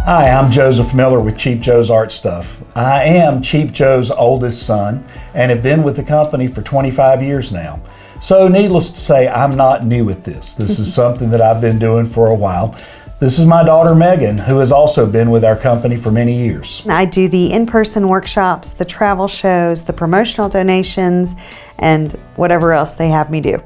Hi, I'm Joseph Miller with Cheap Joe's Art Stuff. I am Cheap Joe's oldest son and have been with the company for 25 years now. So needless to say, I'm not new at this. This is something that I've been doing for a while. This is my daughter Meghann, who has also been with our company for many years. I do the in-person workshops, the travel shows, the promotional donations, and whatever else they have me do.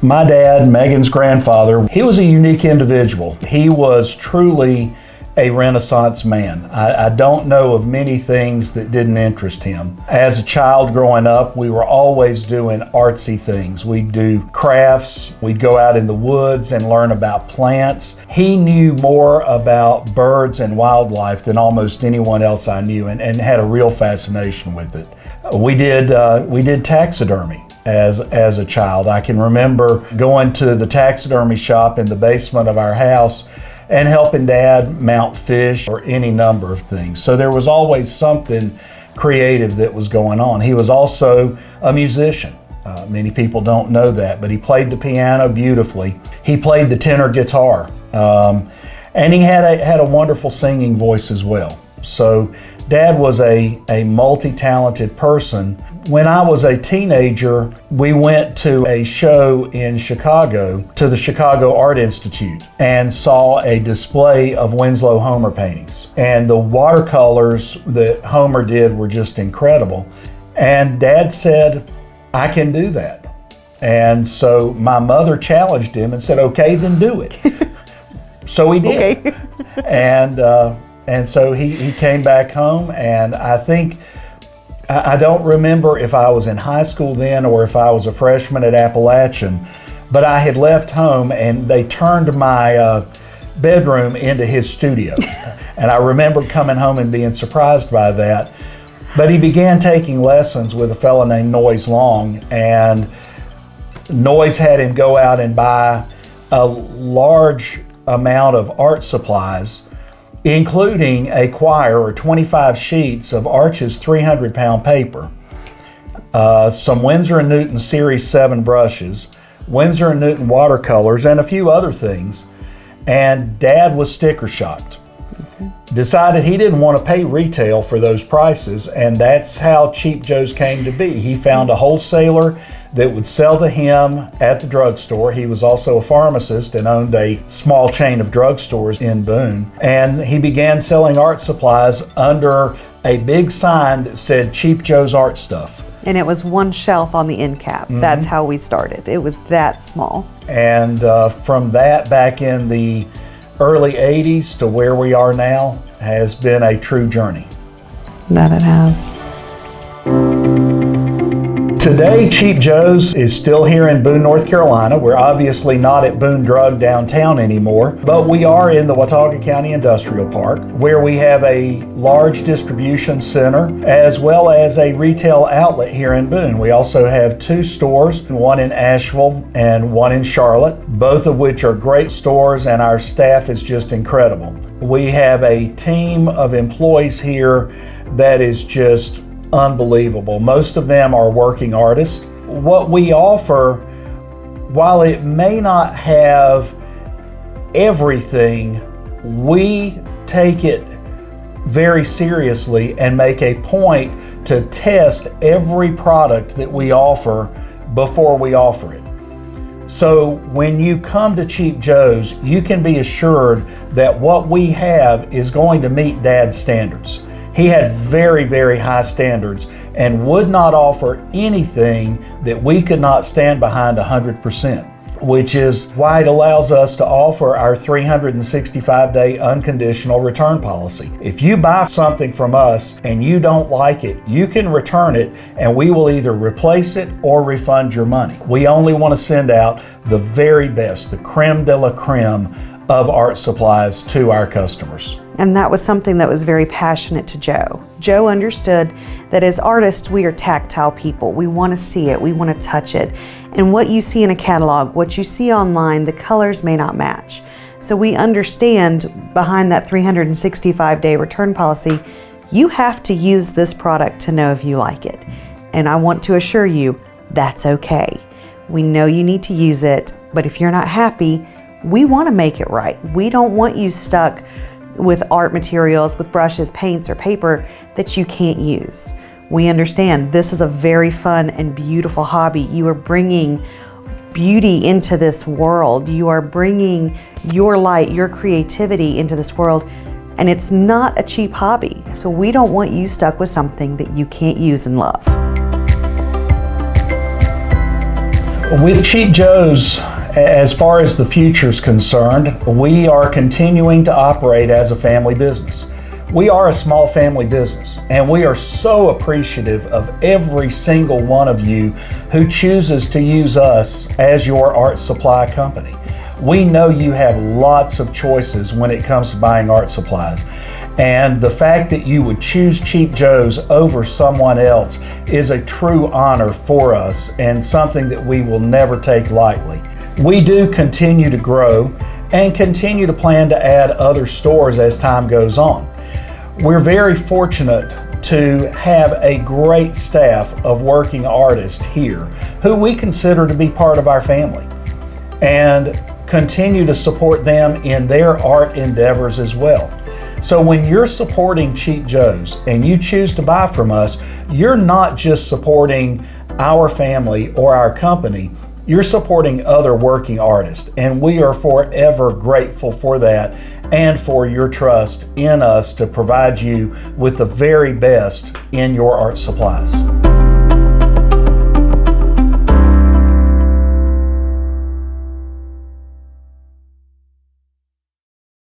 My dad, Meghann's grandfather, he was a unique individual. He was truly a Renaissance man. I don't know of many things that didn't interest him. As a child growing up, we were always doing artsy things. We'd do crafts, we'd go out in the woods and learn about plants. He knew more about birds and wildlife than almost anyone else I knew, and had a real fascination with it. We did taxidermy as a child. I can remember going to the taxidermy shop in the basement of our house and helping Dad mount fish or any number of things. So there was always something creative that was going on. He was also a musician. Many people don't know that, but he played the piano beautifully. He played the tenor guitar, and he had a wonderful singing voice as well. So Dad was a multi-talented person. When I was a teenager, we went to a show in Chicago, to the Chicago Art Institute, and saw a display of Winslow Homer paintings. And the watercolors that Homer did were just incredible. And Dad said, I can do that. And so my mother challenged him and said, okay, then do it. So he did. Okay. And so he came back home, and I don't remember if I was in high school then or if I was a freshman at Appalachian, but I had left home and they turned my bedroom into his studio. And I remember coming home and being surprised by that. But he began taking lessons with a fellow named Noyes Long, and Noyes had him go out and buy a large amount of art supplies, including a quire or 25 sheets of Arches 300-pound paper, some Winsor & Newton Series 7 brushes, Winsor & Newton watercolors, and a few other things. And Dad was sticker shocked. Decided he didn't want to pay retail for those prices, and that's how Cheap Joe's came to be. He found a wholesaler that would sell to him at the drugstore. He was also a pharmacist and owned a small chain of drugstores in Boone. And he began selling art supplies under a big sign that said Cheap Joe's Art Stuff. And it was one shelf on the end cap. Mm-hmm. That's how we started. It was that small. And from that, back in the early 80s to where we are now, has been a true journey. That it has. Today, Cheap Joe's is still here in Boone, North Carolina. We're obviously not at Boone Drug downtown anymore, but we are in the Watauga County Industrial Park, where we have a large distribution center as well as a retail outlet here in Boone. We also have 2 stores, one in Asheville and one in Charlotte, both of which are great stores, and our staff is just incredible. We have a team of employees here that is just unbelievable. Most of them are working artists. What we offer, while it may not have everything, we take it very seriously and make a point to test every product that we offer before we offer it. So when you come to Cheap Joe's, you can be assured that what we have is going to meet Dad's standards. He has very, very high standards and would not offer anything that we could not stand behind 100%, which is why it allows us to offer our 365-day unconditional return policy. If you buy something from us and you don't like it, you can return it and we will either replace it or refund your money. We only want to send out the very best, the creme de la creme of art supplies to our customers. And that was something that was very passionate to Joe. Joe understood that as artists, we are tactile people. We want to see it, we want to touch it. And what you see in a catalog, what you see online, the colors may not match. So we understand behind that 365-day return policy, you have to use this product to know if you like it. And I want to assure you, that's okay. We know you need to use it, but if you're not happy, we want to make it right. We don't want you stuck with art materials, with brushes, paints, or paper that you can't use. We understand this is a very fun and beautiful hobby. You are bringing beauty into this world. You are bringing your light, your creativity into this world, and it's not a cheap hobby. So we don't want you stuck with something that you can't use and love. With Cheap Joe's, as far as the future is concerned, we are continuing to operate as a family business. We are a small family business, and we are so appreciative of every single one of you who chooses to use us as your art supply company. We know you have lots of choices when it comes to buying art supplies, and the fact that you would choose Cheap Joe's over someone else is a true honor for us and something that we will never take lightly. We do continue to grow and continue to plan to add other stores as time goes on. We're very fortunate to have a great staff of working artists here who we consider to be part of our family, and continue to support them in their art endeavors as well. So when you're supporting Cheap Joe's and you choose to buy from us, you're not just supporting our family or our company, you're supporting other working artists, and we are forever grateful for that and for your trust in us to provide you with the very best in your art supplies.